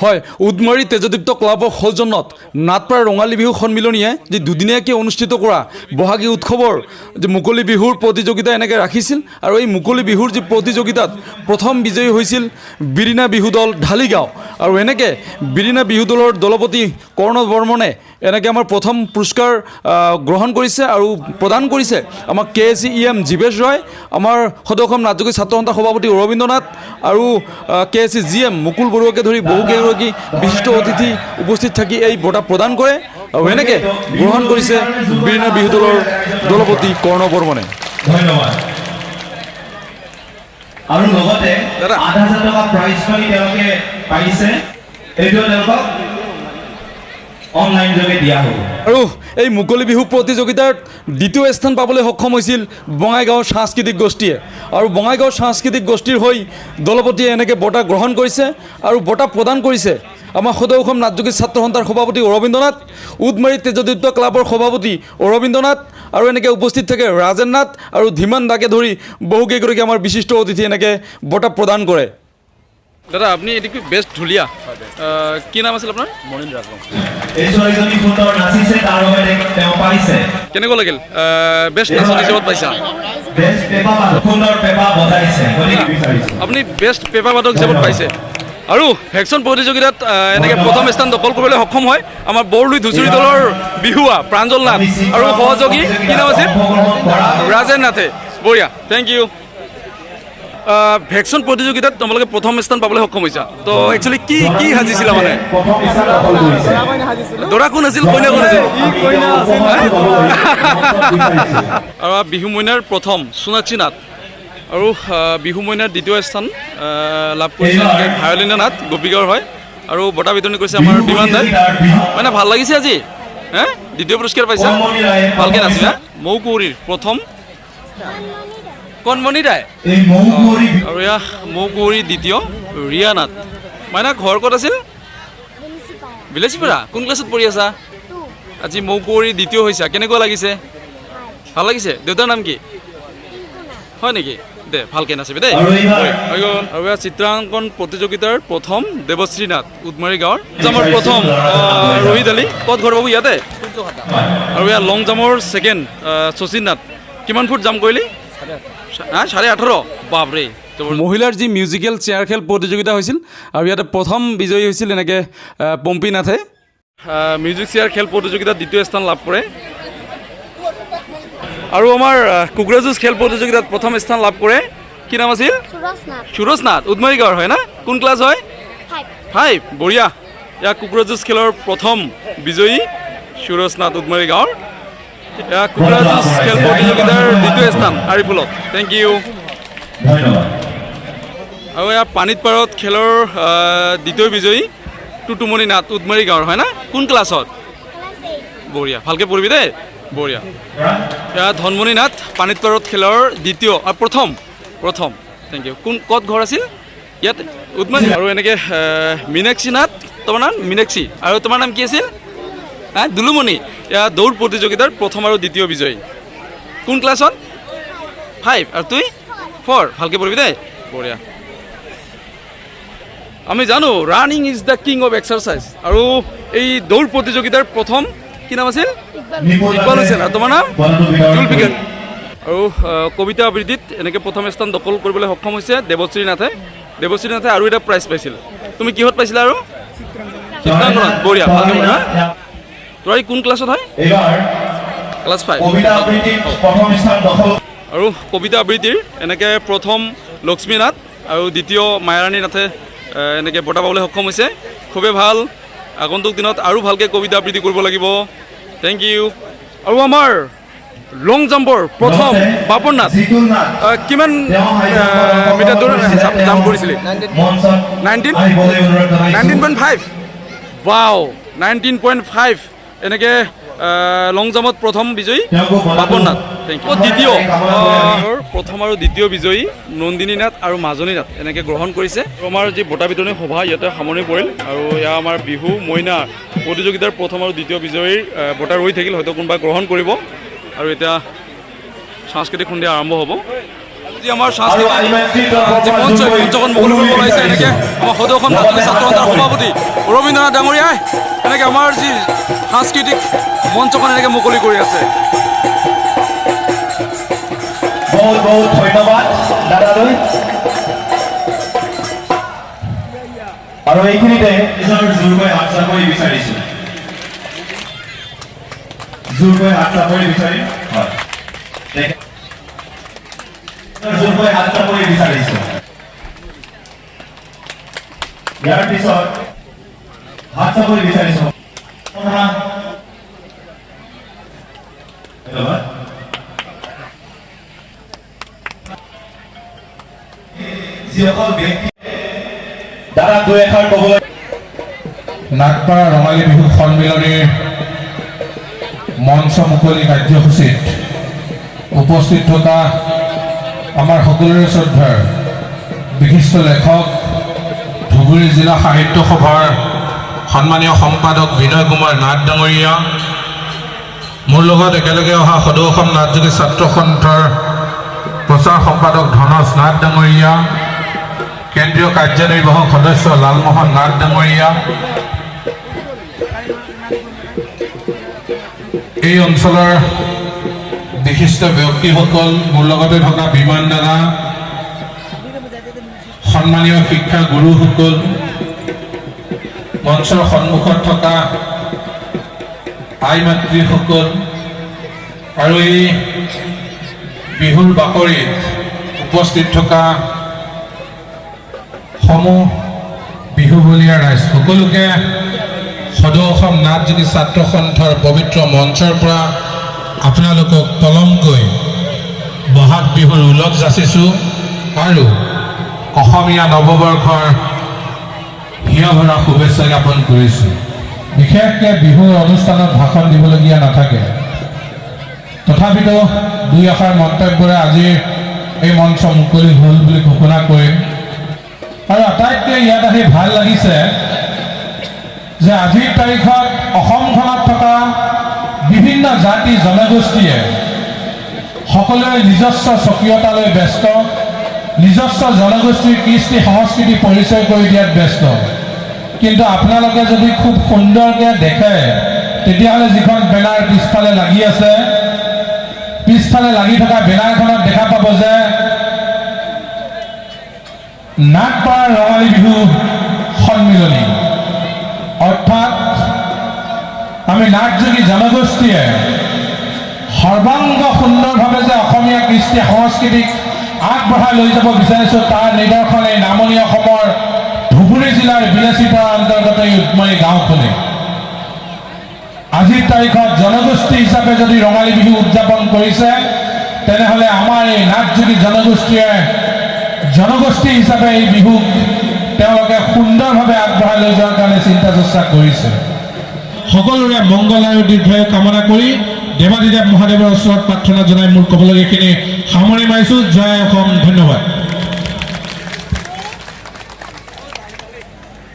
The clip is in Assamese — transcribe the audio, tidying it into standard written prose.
হয়, উদমাৰী তেজদীপ্ত ক্লাবৰ সৌজন্যত নাটপাৰা ৰঙালী বিহু সন্মিলনীয়ে যি দুদিনীয়াকৈ অনুষ্ঠিত কৰা বহাগী উৎসৱৰ যি মুকলি বিহুৰ প্ৰতিযোগিতা এনেকৈ ৰাখিছিল আৰু এই মুকলি বিহুৰ যি প্ৰতিযোগিতাত প্ৰথম বিজয়ী হৈছিল বিৰিণা বিহু দল ঢালিগাঁও আৰু এনেকৈ বিৰিণা বিহু দলৰ দলপতি কৰ্ণ বৰ্মনে এনেকৈ আমাৰ প্ৰথম পুৰস্কাৰ গ্ৰহণ কৰিছে আৰু প্ৰদান কৰিছে আমাক KSEM জীৱেশ ৰয়, আমাৰ সদৌ অসম ৰাজযোগী ছাত্ৰ সন্থাৰ সভাপতি অৰবিন্দ নাথ আৰু KSEGM মুকুল বৰুৱাকে ধৰি বহুকেইগৰাকী বিশিষ্ট অতিথি উপস্থিত থাকি এই বঁটা প্ৰদান কৰে আৰু এনেকৈ গ্ৰহণ কৰিছে বিৰিণা বিহু দলৰ দলপতি কৰ্ণ বৰ্মনে। ধন্যবাদ। আৰু লগতে ৮,০০০ টকা প্ৰাইজ মানি তেওঁলোকে পাইছে, এইটো তেওঁলোকক অনলাইন যোগে দিয়া হ'ব। আৰু এই মুকলি বিহু প্ৰতিযোগিতাত দ্বিতীয় স্থান পাবলৈ সক্ষম হৈছিল বঙাইগাঁও সাংস্কৃতিক গোষ্ঠীয়ে আৰু বঙাইগাঁও সাংস্কৃতিক গোষ্ঠীৰ হৈ দলপতিয়ে এনেকৈ বঁটা গ্ৰহণ কৰিছে আৰু বঁটা প্ৰদান কৰিছে আমাৰ সদৌ অসম ৰাজযোগী ছাত্ৰ সন্থাৰ সভাপতি অৰবিন্দ নাথ, উদমাৰী তেজদীপ্ত ক্লাবৰ সভাপতি অৰবিন্দ নাথ আৰু এনেকৈ উপস্থিত থাকে ৰাজেন নাথ আৰু ধীমান দাকে ধৰি বহুকেইগৰাকী আমাৰ বিশিষ্ট অতিথি এনেকৈ বঁটা প্ৰদান কৰে। দাদা, আপুনি এটি বেষ্ট ঢুলীয়া, কি নাম আছিল আপোনাৰ? মনিন ৰাজবংশী। এই ছোৱালীজনী সুন্দৰ নাচিছে, তাৰ বাবে তেওঁ পাইছে। কেনেকুৱা লাগিল বেষ্ট নাচনী হিচাপত পাইছা? বেষ্ট পেপা বাদক, সুন্দৰ পেপা বজাইছে, গতিকে বিচাৰিছোঁ আপুনি বেষ্ট পেপা বাদক হিচাপত পাইছে আৰু ভেকচন প্ৰতিযোগিতাত এনেকৈ প্ৰথম স্থান দখল কৰিবলৈ সক্ষম হয় আমাৰ বৰলুই ধুচুৰী দলৰ বিহুৱা প্ৰাঞ্জল নাথ আৰু সহযোগী কি নাম আছিল ৰাজেন নাথে। বঢ়িয়া, থেংক ইউ। ভেকচন প্ৰতিযোগিতাত তোমালোকে প্ৰথম স্থান পাবলৈ সক্ষম হৈছা, তো একচুৱেলি কি কি সাজিছিলা? মানে দৰা কোন আছিল, কইনা কোন আছিল? আৰু বিহু মইনাৰ প্ৰথম সোণাক্ষী নাথ আৰু বিহু মইনাৰ দ্বিতীয় স্থান লাভ কৰিছে ভায়লিনা নাথ, গোপীগাঁৱৰ হয় আৰু বঁটা বিতৰণ কৰিছে আমাৰ বিমান দাই। মানে ভাল লাগিছে আজি, হে দ্বিতীয় পুৰস্কাৰ পাইছা, ভালকৈ নাচিলা। মৌ কুঁৱৰীৰ প্ৰথম কণমণি দাই আৰু এয়া মৌ কুঁৱৰী দ্বিতীয় ৰিয়া নাথ। মাইনা ঘৰ ক'ত আছিল? বিলাচীপাৰা। কোন ক্লাছত পঢ়ি আছা? আজি মৌ কুঁৱৰী দ্বিতীয় হৈছা, কেনেকুৱা লাগিছে? ভাল লাগিছে। দেউতাৰ নাম কি হয় নেকি? দে ভালকৈ নাচিবি দেই। আৰু এয়া চিত্ৰাংকন প্ৰতিযোগিতাৰ প্ৰথম দেৱশ্ৰী নাথ, উদমাৰী গাঁৱৰ। জামৰ প্ৰথম ৰোহিত আলী, ক'ত ঘৰ পাব? ইয়াতে। আৰু এয়া লং জামৰ ছেকেণ্ড শচীন নাথ। কিমান ফুট জাম্প কৰিলি? 18.5। বাপৰে। মহিলাৰ যি মিউজিকেল চেয়াৰ খেল প্ৰতিযোগিতা হৈছিল আৰু ইয়াতে প্ৰথম বিজয়ী হৈছিল এনেকৈ পম্পী নাথে। মিউজিক চেয়াৰ খেল প্ৰতিযোগিতাত দ্বিতীয় স্থান লাভ কৰে আৰু আমাৰ কুকুৰা যুঁজ খেল প্ৰতিযোগিতাত প্ৰথম স্থান লাভ কৰে কি নাম আছিল? সুৰজ নাথ, উদমাৰী গাঁৱৰ হয় না? কোন ক্লাছ হয়? 5। বঢ়িয়া। ইয়াৰ কুকুৰা যুঁজ খেলৰ প্ৰথম বিজয়ী সুৰজ নাথ, উদমাৰী গাঁৱৰ। এয়া কুকুৰা যুঁজ খেল প্ৰতিযোগিতাৰ দ্বিতীয় স্থান আৰিফুলত। Thank you. আৰু এয়া পানীত পাৰত খেলৰ দ্বিতীয় বিজয়ী টুটুমণি নাথ, উদমাৰী গাঁৱৰ হয় না? কোন ক্লাছত? বঢ়িয়া, ভালকৈ পঢ়িবি দেই। বঢ়িয়া। এয়া ধনমণি নাথ, পানীত পাৰত খেলৰ দ্বিতীয় প্ৰথম। Thank you. ক'ত ঘৰ আছিল? ইয়াতে উদমাৰী। আৰু এনেকৈ মীনাক্ষী নাথ, তোমাৰ নাম মীনাক্ষী আৰু তোমাৰ নাম কি আছিল? দুলুমণি। এয়া দৌৰ প্ৰতিযোগিতাৰ প্ৰথম আৰু দ্বিতীয় বিজয়ী। কোন ক্লাছত? 5 আৰু তুই 4। ভালকৈ পঢ়িবি দেই। বঢ়িয়া। আমি জানো running is the king of exercise আৰু এই দৌৰ প্ৰতিযোগিতাৰ প্ৰথম কি নাম আছিল? ইকবাল হুছেইন। আৰু তোমাৰ নাম? জুলফিকাৰ। আৰু কবিতা আবৃত্তিত এনেকৈ প্ৰথম স্থান দখল কৰিবলৈ সক্ষম হৈছে দেৱশ্ৰী নাথে। আৰু এটা প্ৰাইজ পাইছিল। তুমি কিহত পাইছিলা? আৰু চিত্ৰাংকনত। বঢ়িয়া, ভালকৈ পঢ়া। তোমাৰ কোন ক্লাছত হয়? ক্লাছ 5। আৰু কবিতা আবৃত্তিৰ এনেকৈ প্ৰথম লক্ষ্মী নাথ আৰু দ্বিতীয় মায়াৰাণী নাথে এনেকৈ বঁটা পাবলৈ সক্ষম হৈছে। খুবেই ভাল। আগন্তুক দিনত আৰু ভালকৈ কবিতা আবৃত্তি কৰিব লাগিব। Thank you. আৰু আমাৰ লং জাম্পৰ প্ৰথম বাপন নাথ, কিমান মিটাৰ দূৰ জাম্প কৰিছিলে? 19.5। ৱাও, 19.5। এনেকৈ লং জাম্পত প্ৰথম বিজয়ী বাপন নাথ। Thank U. দ্বিতীয় প্ৰথম আৰু দ্বিতীয় বিজয়ী নন্দিনী নাথ আৰু মাজনী নাথ এনেকৈ গ্ৰহণ কৰিছে। আমাৰ যি বঁটা বিতৰণী সভা ইয়াতে সামৰণি পৰিল আৰু এয়া আমাৰ বিহু মইনা প্ৰতিযোগিতাৰ প্ৰথম আৰু দ্বিতীয় বিজয়ীৰ বঁটা ৰৈ থাকিল, হয়তো কোনোবাই গ্ৰহণ কৰিব আৰু এতিয়া সাংস্কৃতিক সন্ধিয়া আৰম্ভ হ'ব। আজি আমাৰ আৰু সাংস্কৃতিক আইমাতৃৰ যি তৰফৰ পৰা মঞ্চ যোনকৈ মঞ্চখন মুকলি কৰিব ওলাইছে এনেকৈ আমাৰ সদৌ অসম নাট্য ছাত্ৰ সন্থাৰ সভাপতি ৰবীন্দ্ৰনাথ ডাঙৰীয়াই এনেকৈ আমাৰ যি সাংস্কৃতিক মঞ্চখন এনেকৈ মুকলি কৰি আছে। বহুত বহুত ধন্যবাদ দাদালৈ। আৰু এইখিনিতে নিজৰ জোৰকৈ হাত চাপৰি বিচাৰিছোঁ, জোৰকৈ হাত চাপৰি বিচাৰিম। হয়, জোৰকৈ হাত চাপৰি বিচাৰিছোঁ। ইয়াৰ পিছত হাত চাপৰি বিচাৰিছোঁ। ধন্যবাদ। যিসকল ব্যক্তি দাদা দুই এষাৰ ক'বলৈ নাগপাৰা ৰঙালী বিহু সন্মিলনীৰ মঞ্চ মুকলি কাৰ্যসূচীত উপস্থিত থকা আমাৰ সকলোৰে শ্ৰদ্ধাৰ বিশিষ্ট লেখক ধুবুৰী জিলা সাহিত্য সভাৰ সন্মানীয় সম্পাদক বিনয় কুমাৰ নাথ ডাঙৰীয়া, মোৰ লগত একেলগে অহা সদৌ অসম নাথযোগী ছাত্ৰ সন্থাৰ প্ৰচাৰ সম্পাদক ধনজ নাথ ডাঙৰীয়া, কেন্দ্ৰীয় কাৰ্যনিৰ্বাহক সদস্য লালমোহন নাথ ডাঙৰীয়া, এই অঞ্চলৰ বিশিষ্ট ব্যক্তিসকল, মোৰ লগতে থকা বিমান দাদা, সন্মানীয় শিক্ষা গুৰুসকল, মঞ্চৰ সন্মুখত থকা আই মাতৃসকল আৰু এই বিহুৰ বাকৰিত উপস্থিত থকা সমূহ বিহুবলীয়া ৰাইজ, সকলোকে সদৌ অসম নাথযোগী ছাত্ৰ সন্থাৰ পবিত্ৰ মঞ্চৰ পৰা আপোনালোকক পলমকৈ বহাগ বিহুৰ ওলগ যাচিছোঁ আৰু অসমীয়া নৱবৰ্ষৰ হিয়া ভৰা শুভেচ্ছা জ্ঞাপন কৰিছোঁ। বিশেষকৈ বিহুৰ অনুষ্ঠানত ভাষণ দিবলগীয়া নাথাকে, তথাপিতো দুই এষাৰ মন্তব্যৰে আজিৰ এই মঞ্চ মুকলি হ'ল বুলি ঘোষণা কৰিম। আৰু আটাইতকৈ ইয়াত আহি ভাল লাগিছে যে আজিৰ তাৰিখত অসমখনত থকা বিভিন্ন জাতি জনগোষ্ঠীয়ে সকলোৱে নিজস্ব স্বকীয়তালৈ ব্যস্ত, নিজস্ব জনগোষ্ঠীৰ কৃষ্টি সংস্কৃতি পৰিচয় কৰি দিয়াত ব্যস্ত। কিন্তু আপোনালোকে যদি খুব সুন্দৰকৈ দেখে তেতিয়াহ'লে যিখন বেনাৰ পিছফালে লাগি আছে, পিছফালে লাগি থকা বেনাৰখনত দেখা পাব যে নাগপাৰা ৰঙালী বিহু সন্মিলনী, অৰ্থাৎ আমি নাথযোগী জনগোষ্ঠীয়ে সৰ্বাংগ সুন্দৰভাৱে যে অসমীয়া কৃষ্টি সংস্কৃতিক আগবঢ়াই লৈ যাব বিচাৰিছোঁ তাৰ নিদৰ্শন এই নামনি অসমৰ ধুবুৰী জিলাৰ বিলাসীপাৰা অন্তৰ্গত এই উৎমাৰী গাঁওখনে। আজিৰ তাৰিখত জনগোষ্ঠী হিচাপে যদি ৰঙালী বিহু উদযাপন কৰিছে, তেনেহ'লে আমাৰ এই নাথযোগী জনগোষ্ঠীয়ে জনগোষ্ঠী হিচাপে এই বিহুক তেওঁলোকে সুন্দৰভাৱে আগবঢ়াই লৈ যোৱাৰ কাৰণে চিন্তা চৰ্চা কৰিছে। সকলোৰে মংগল আৰু দীৰ্ঘায়ু কামনা কৰি দেৱাদিদেৱ মহাদেৱৰ ওচৰত প্ৰাৰ্থনা জনাই মোৰ ক'বলগীয়াখিনি সামৰি মাৰিছোঁ। জয় অসম, ধন্যবাদ।